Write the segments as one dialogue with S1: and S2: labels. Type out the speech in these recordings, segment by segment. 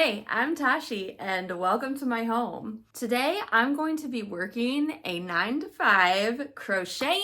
S1: Hey, I'm Tashi and welcome to my home. Today I'm going to be working a 9 to 5 crocheting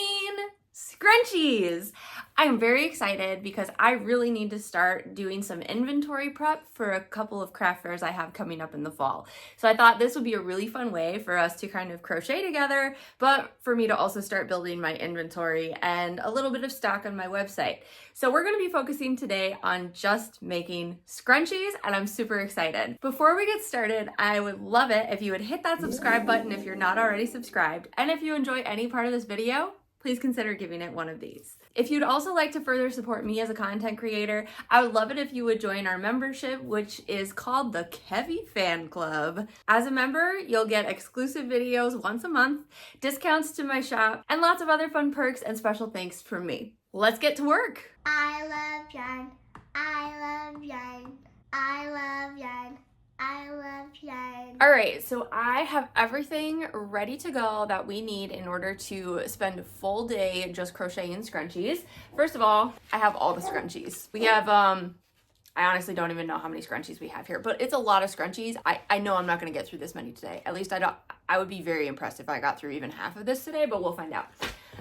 S1: scrunchies. I'm very excited because I really need to start doing some inventory prep for a couple of craft fairs I have coming up in the fall. So I thought this would be a really fun way for us to kind of crochet together, but for me to also start building my inventory and a little bit of stock on my website. So we're going to be focusing today on just making scrunchies, and I'm super excited. Before we get started, I would love it if you would hit that subscribe button if you're not already subscribed. And if you enjoy any part of this video, please consider giving it one of these. If you'd also like to further support me as a content creator, I would love it if you would join our membership, which is called the Kevy Fan Club. As a member, you'll get exclusive videos once a month, discounts to my shop, and lots of other fun perks and special thanks from me. Let's get to work.
S2: I love yarn. I love yarn. I love yarn. I love yarn.
S1: All right, so I have everything ready to go that we need in order to spend a full day just crocheting scrunchies. First of all, I have all the scrunchies. We have, I honestly don't even know how many scrunchies we have here, but it's a lot of scrunchies. I know I'm not gonna get through this many today. At least I would be very impressed if I got through even half of this today, but we'll find out.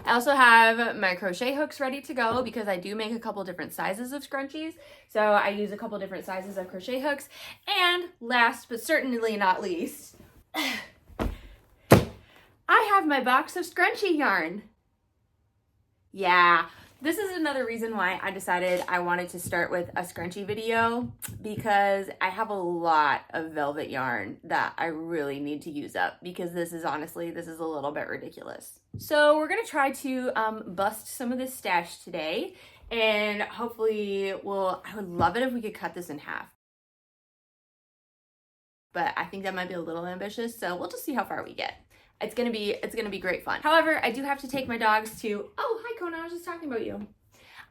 S1: I also have my crochet hooks ready to go because I do make a couple different sizes of scrunchies. So I use a couple different sizes of crochet hooks. And last but certainly not least, I have my box of scrunchie yarn. Yeah, this is another reason why I decided I wanted to start with a scrunchie video, because I have a lot of velvet yarn that I really need to use up, because this is a little bit ridiculous. So we're gonna try to bust some of this stash today, and hopefully I would love it if we could cut this in half. But I think that might be a little ambitious, so we'll just see how far we get. It's gonna be great fun. However, I do have to take my dogs to, oh, hi Kona, I was just talking about you.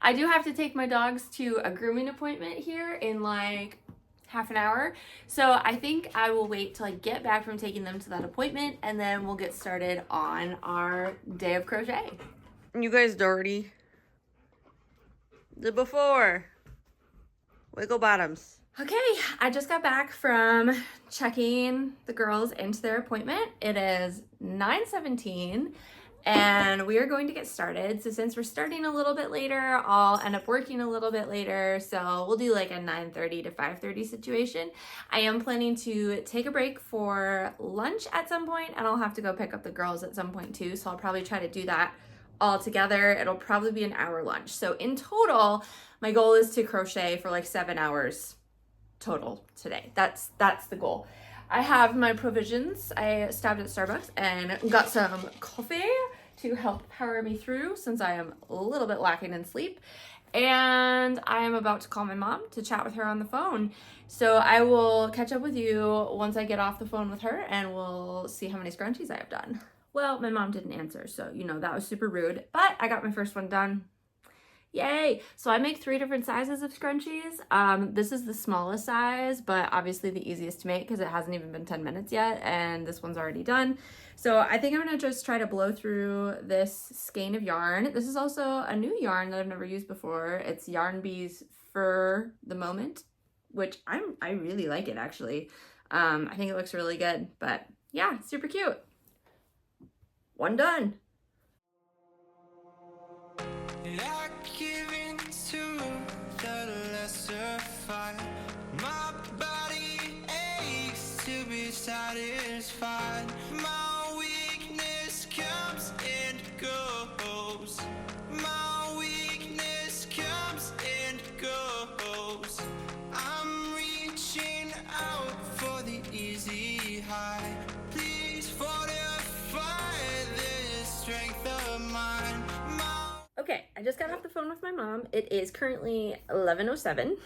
S1: I do have to take my dogs to a grooming appointment here in like half an hour. So I think I will wait till I get back from taking them to that appointment, and then we'll get started on our day of crochet. You guys dirty. The before. Wiggle bottoms. Okay, I just got back from checking the girls into their appointment. It is 9:17 and we are going to get started. So since we're starting a little bit later, I'll end up working a little bit later. So we'll do like a 9:30 to 5:30 situation. I am planning to take a break for lunch at some point, and I'll have to go pick up the girls at some point too. So I'll probably try to do that all together. It'll probably be an hour lunch. So in total, my goal is to crochet for like 7 hours total today. That's the goal. I have my provisions. I stopped at Starbucks and got some coffee to help power me through since I am a little bit lacking in sleep. And I am about to call my mom to chat with her on the phone. So I will catch up with you once I get off the phone with her, and we'll see how many scrunchies I have done. Well, my mom didn't answer, so that was super rude, but I got my first one done. Yay! So I make 3 different sizes of scrunchies. This is the smallest size, but obviously the easiest to make because it hasn't even been 10 minutes yet, and this one's already done. So I think I'm gonna just try to blow through this skein of yarn. This is also a new yarn that I've never used before. It's Yarn Bee's Fur the Moment, which I really like it actually. I think it looks really good, but yeah, super cute. One done.
S3: I give in to the lesser fight. My body aches to be satisfied. My weakness comes and goes. My weakness comes and goes. I'm reaching out for the easy high. Please fortify this strength of mine.
S1: Okay, I just got off the phone with my mom. It is currently 11:07.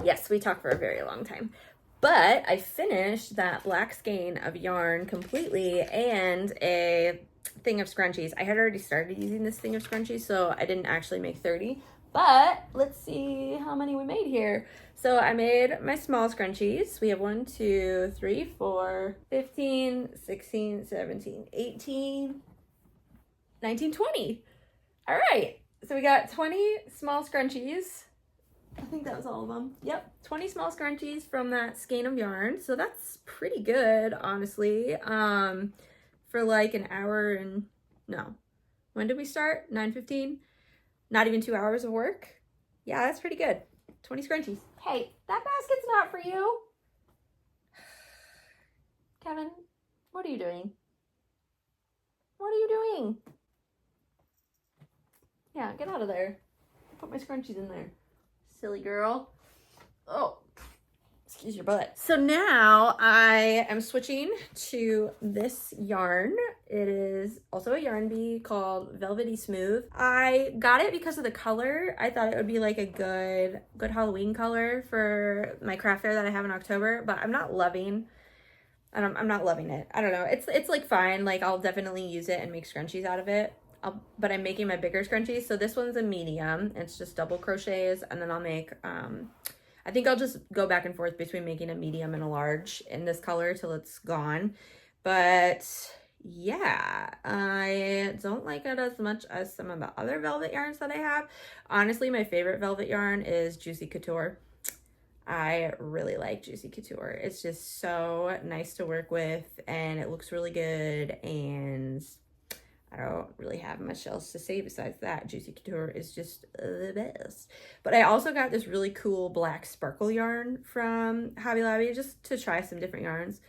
S1: Yes, we talked for a very long time. But I finished that black skein of yarn completely and a thing of scrunchies. I had already started using this thing of scrunchies, so I didn't actually make 30. But let's see how many we made here. So I made my small scrunchies. We have 1, 2, 3, 4, 15, 16, 17, 18, 19, 20. All right, so we got 20 small scrunchies I think that was all of them. Yep, 20 small scrunchies from that skein of yarn. So that's pretty good, honestly. For like an hour and, no. When did we start? 9:15? Not even 2 hours of work? Yeah, that's pretty good. 20 scrunchies. Hey, that basket's not for you. Kevin, what are you doing? What are you doing? Yeah, get out of there. Put my scrunchies in there. Silly girl. Oh, excuse your butt. So now I am switching to this yarn. It is also a yarn bee called Velvety Smooth. I got it because of the color. I thought it would be like a good Halloween color for my craft fair that I have in October, but I'm not loving it. I don't know. It's like fine. Like I'll definitely use it and make scrunchies out of it. But I'm making my bigger scrunchies. So this one's a medium. It's just double crochets, and then I'll make I think I'll just go back and forth between making a medium and a large in this color till it's gone. But yeah, I don't like it as much as some of the other velvet yarns that I have. Honestly, my favorite velvet yarn is Juicy Couture. I really like Juicy Couture. It's just so nice to work with, and it looks really good, and I don't really have much else to say besides that. Juicy Couture is just the best. But I also got this really cool black sparkle yarn from Hobby Lobby just to try some different yarns.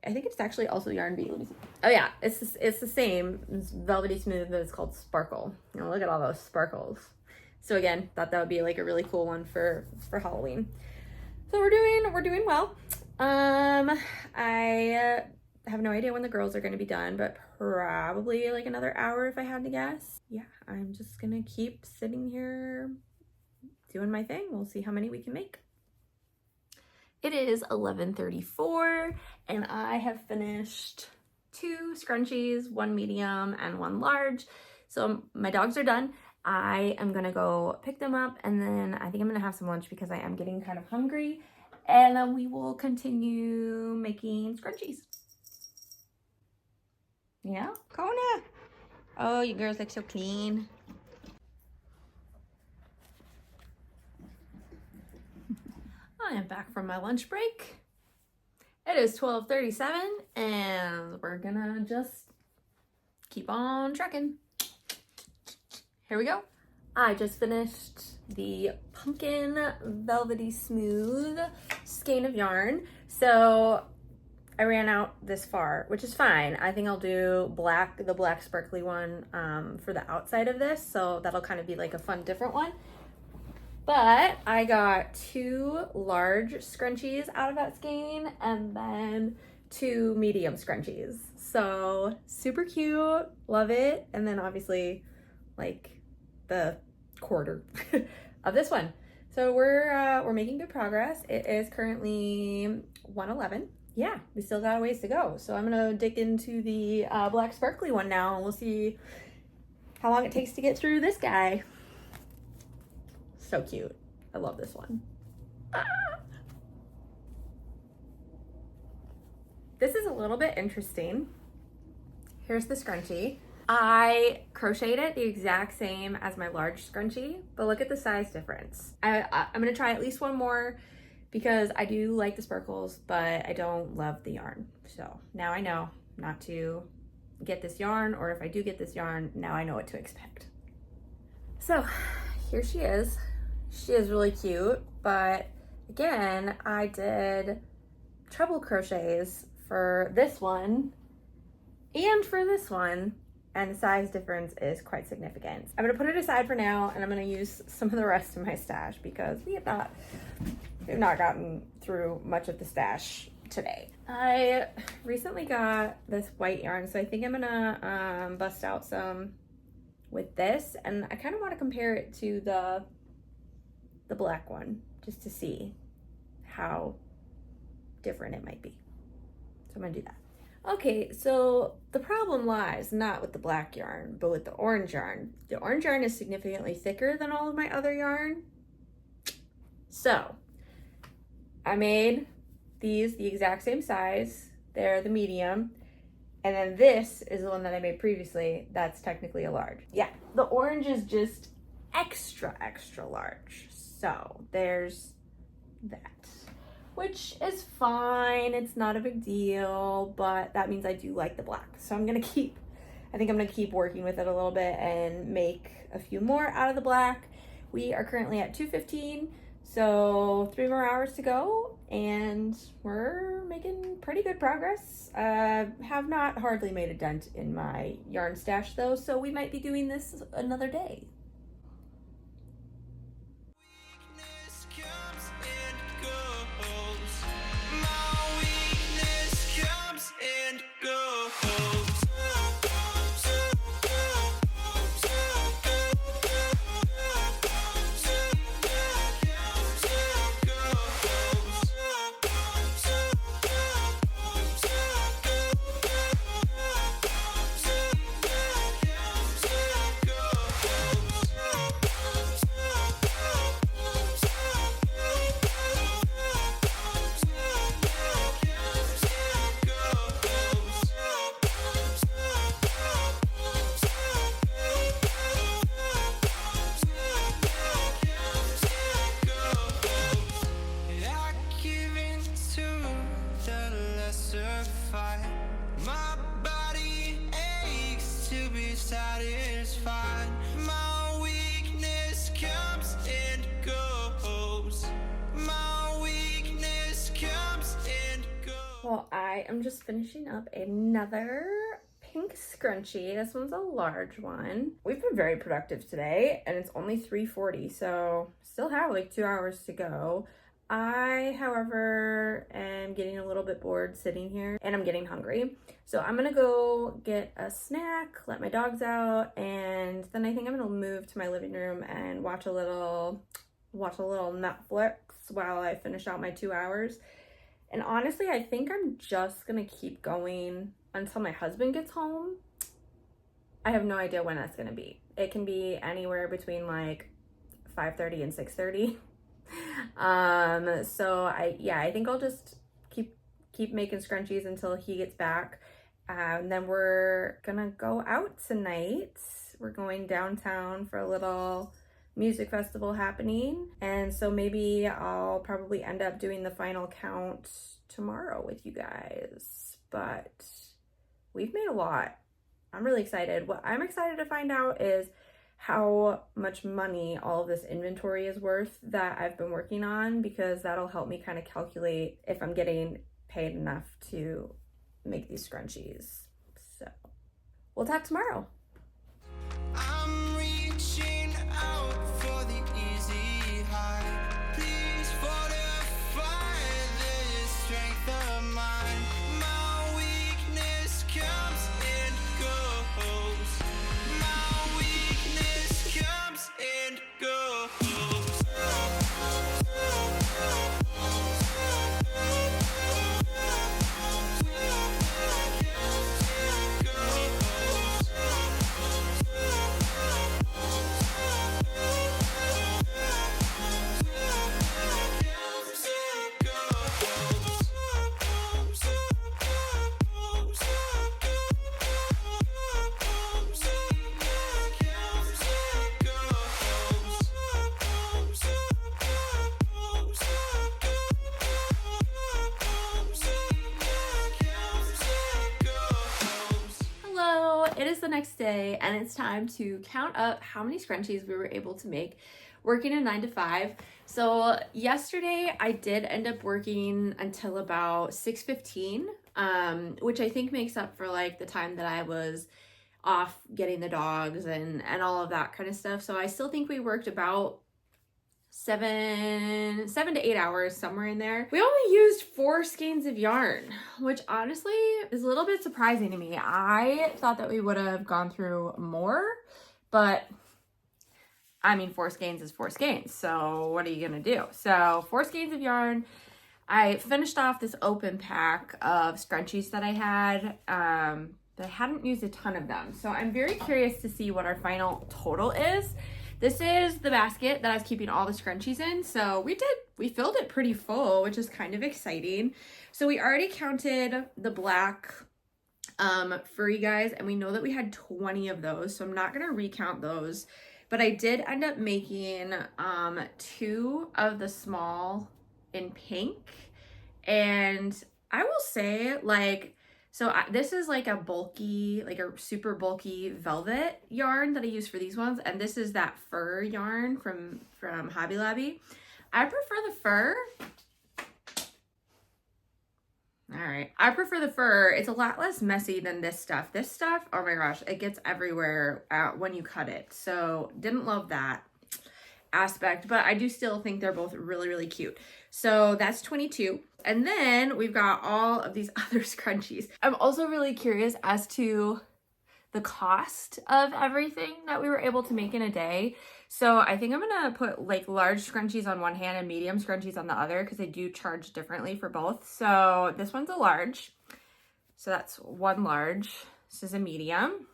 S1: I think it's actually also Yarn Bee. Let me see. Oh yeah, it's the same. It's Velvety Smooth, but it's called Sparkle. You know, look at all those sparkles. So again, thought that would be like a really cool one for Halloween. So we're doing well. I have no idea when the girls are going to be done, but probably like another hour if I had to guess. Yeah, I'm just gonna keep sitting here doing my thing. We'll see how many we can make. It is 11:34 and I have finished 2 scrunchies, 1 medium and 1 large. So my dogs are done. I am gonna go pick them up, and then I think I'm gonna have some lunch because I am getting kind of hungry, and then we will continue making scrunchies. Yeah, Kona. Oh, you girls look so clean. I am back from my lunch break. It is 12:37 and we're gonna just keep on trucking. Here we go. I just finished the Pumpkin Velvety Smooth skein of yarn. So I ran out this far, which is fine. I think I'll do the black sparkly one for the outside of this. So that'll kind of be like a fun, different one. But I got 2 large scrunchies out of that skein and then 2 medium scrunchies. So super cute, love it. And then obviously like the quarter of this one. So we're making good progress. It is currently 1:11. Yeah, we still got a ways to go. So I'm gonna dig into the black sparkly one now, and we'll see how long it takes to get through this guy. So cute. I love this one. Ah! This is a little bit interesting. Here's the scrunchie. I crocheted it the exact same as my large scrunchie, but look at the size difference. I'm gonna try at least one more because I do like the sparkles, but I don't love the yarn. So now I know not to get this yarn, or if I do get this yarn, now I know what to expect. So here she is. She is really cute, but again, I did treble crochets for this one and for this one, and the size difference is quite significant. I'm gonna put it aside for now, and I'm gonna use some of the rest of my stash because we have not gotten through much of the stash today. I recently got this white yarn, so I think I'm gonna bust out some with this, and I kind of want to compare it to the black one just to see how different it might be. So I'm gonna do that. Okay, so the problem lies not with the black yarn, but with the orange yarn. The orange yarn is significantly thicker than all of my other yarn. So I made these the exact same size. They're the medium. And then this is the one that I made previously. That's technically a large. Yeah, the orange is just extra, extra large. So there's that, which is fine. It's not a big deal, but that means I do like the black. So I think I'm gonna keep working with it a little bit and make a few more out of the black. We are currently at 2:15, so 3 more hours to go, and we're making pretty good progress. Have not hardly made a dent in my yarn stash though, so we might be doing this another day.
S3: Weakness comes and goes. My weakness comes and goes. I give in to the lesser fight. My body aches to be satisfied. My weakness comes and goes. My weakness comes and goes.
S1: Well, I am just finishing up another pink scrunchie. This one's a large one. We've been very productive today, and it's only 3:40, so still have like 2 hours to go. I, however, am getting a little bit bored sitting here, and I'm getting hungry. So I'm gonna go get a snack, let my dogs out, and then I think I'm gonna move to my living room and watch a little Netflix while I finish out my 2 hours. And honestly, I think I'm just gonna keep going until my husband gets home. I have no idea when that's gonna be. It can be anywhere between like 5:30 and 6:30. So I think I'll just keep making scrunchies until he gets back. And then we're gonna go out tonight. We're going downtown for a little music festival happening, and so maybe I'll probably end up doing the final count tomorrow with you guys. But we've made a lot. I'm really excited. What I'm excited to find out is how much money all of this inventory is worth that I've been working on, because that'll help me kind of calculate if I'm getting paid enough to make these scrunchies. So we'll talk tomorrow.
S3: I'm reaching out for the easy high. Please fortify this strength of mine. My weakness comes and goes. My weakness comes and
S1: Hello, it is the next day, and it's time to count up how many scrunchies we were able to make working a 9 to 5. So yesterday I did end up working until about 6:15, which I think makes up for like the time that I was off getting the dogs and all of that kind of stuff. So I still think we worked about 7 to 8 hours, somewhere in there. We only used 4 skeins of yarn, which honestly is a little bit surprising to me. I thought that we would have gone through more, but I mean, 4 skeins is 4 skeins, so what are you gonna do? So 4 skeins of yarn. I finished off this open pack of scrunchies that I had, but I hadn't used a ton of them. So I'm very curious to see what our final total is. This is the basket that I was keeping all the scrunchies in. So we filled it pretty full, which is kind of exciting. So we already counted the black for you guys, and we know that we had 20 of those. So I'm not gonna recount those. But I did end up making 2 of the small in pink. And I will say, like, so this is like a bulky, like a super bulky velvet yarn that I use for these ones. And this is that fur yarn from Hobby Lobby. I prefer the fur. All right. I prefer the fur. It's a lot less messy than this stuff. This stuff, oh my gosh, it gets everywhere when you cut it. So didn't love that aspect, but I do still think they're both really, really cute. So that's 22. And then we've got all of these other scrunchies. I'm also really curious as to the cost of everything that we were able to make in a day. So I think I'm gonna put like large scrunchies on one hand and medium scrunchies on the other because they do charge differently for both. So this one's a large. So that's one large. This is a medium.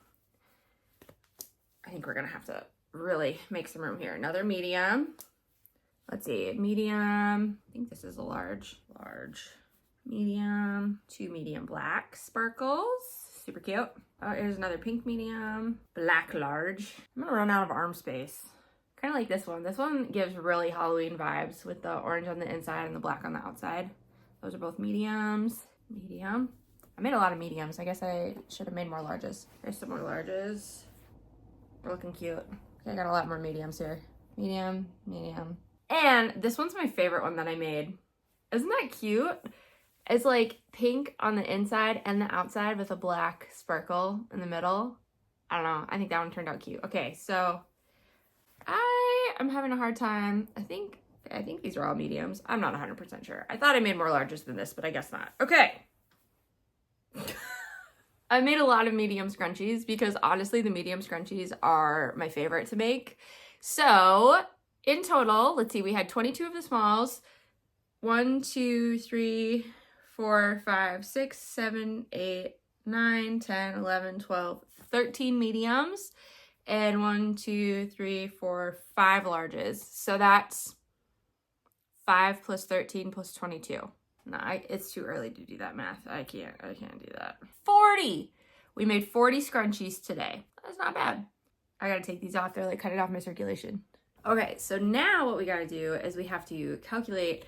S1: I think we're gonna have to really make some room here. Another medium. Let's see, medium. I think this is a large. Large, medium, 2 medium black sparkles. Super cute. Oh, here's another pink medium, black large. I'm gonna run out of arm space. Kind of like this one. This one gives really Halloween vibes with the orange on the inside and the black on the outside. Those are both mediums. Medium. I made a lot of mediums. I guess I should have made more larges. Here's some more larges. They're looking cute. Okay, I got a lot more mediums here. Medium, medium. And this one's my favorite one that I made. Isn't that cute? It's like pink on the inside and the outside with a black sparkle in the middle. I don't know. I think that one turned out cute. Okay, so I am having a hard time. I think these are all mediums. I'm not 100% sure. I thought I made more larges than this, but I guess not. Okay. I made a lot of medium scrunchies because honestly, the medium scrunchies are my favorite to make. So in total, let's see, we had 22 of the smalls. 1, 2, 3, 4, 5, 6, 7, 8, 9, 10, 11, 12, 13 mediums, and 1, 2, 3, 4, 5 larges. So that's 5 plus 13 plus 22. No, it's too early to do that math. I can't do that. 40! We made 40 scrunchies today. That's not bad. I gotta take these off. They're like cutting off my circulation. Okay, so now what we gotta do is we have to calculate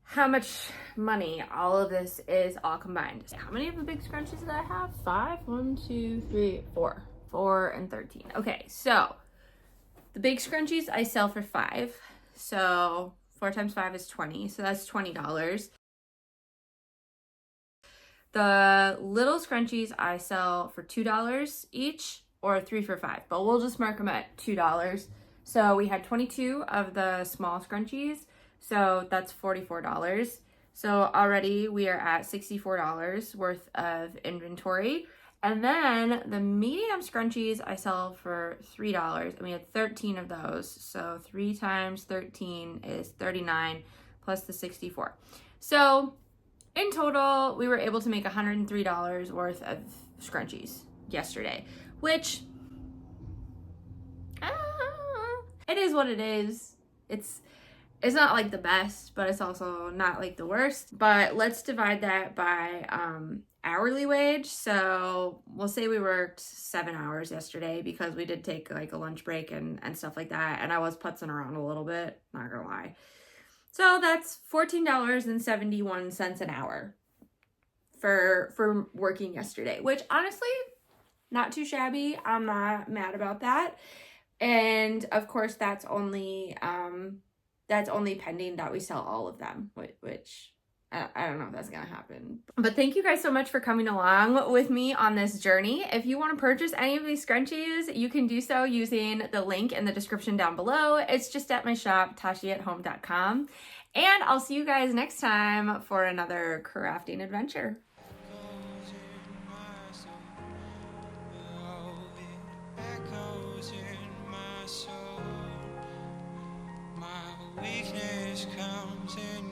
S1: how much money all of this is all combined. How many of the big scrunchies did I have? 5? 1, 2, 3, 4. 4 and 13. Okay, so the big scrunchies I sell for 5. So 4 times 5 is 20. So that's $20. The little scrunchies I sell for $2 each, or 3 for 5, but we'll just mark them at $2. So we had 22 of the small scrunchies, so that's $44. So already we are at $64 worth of inventory. And then the medium scrunchies I sell for $3, and we had 13 of those. So 3 times 13 is 39 plus the 64. So in total, we were able to make $103 worth of scrunchies yesterday, which it is what it is. It's not like the best, but it's also not like the worst. But let's divide that by hourly wage. So we'll say we worked 7 hours yesterday because we did take like a lunch break and stuff like that. And I was putzing around a little bit, not gonna lie. So that's $14.71 an hour for working yesterday, which honestly, not too shabby. I'm not mad about that. And of course, that's only pending that we sell all of them, which I don't know if that's gonna happen. But thank you guys so much for coming along with me on this journey. If you want to purchase any of these scrunchies, you can do so using the link in the description down below. It's just at my shop, tashiathome.com. And I'll see you guys next time for another crafting adventure.
S3: Weakness comes in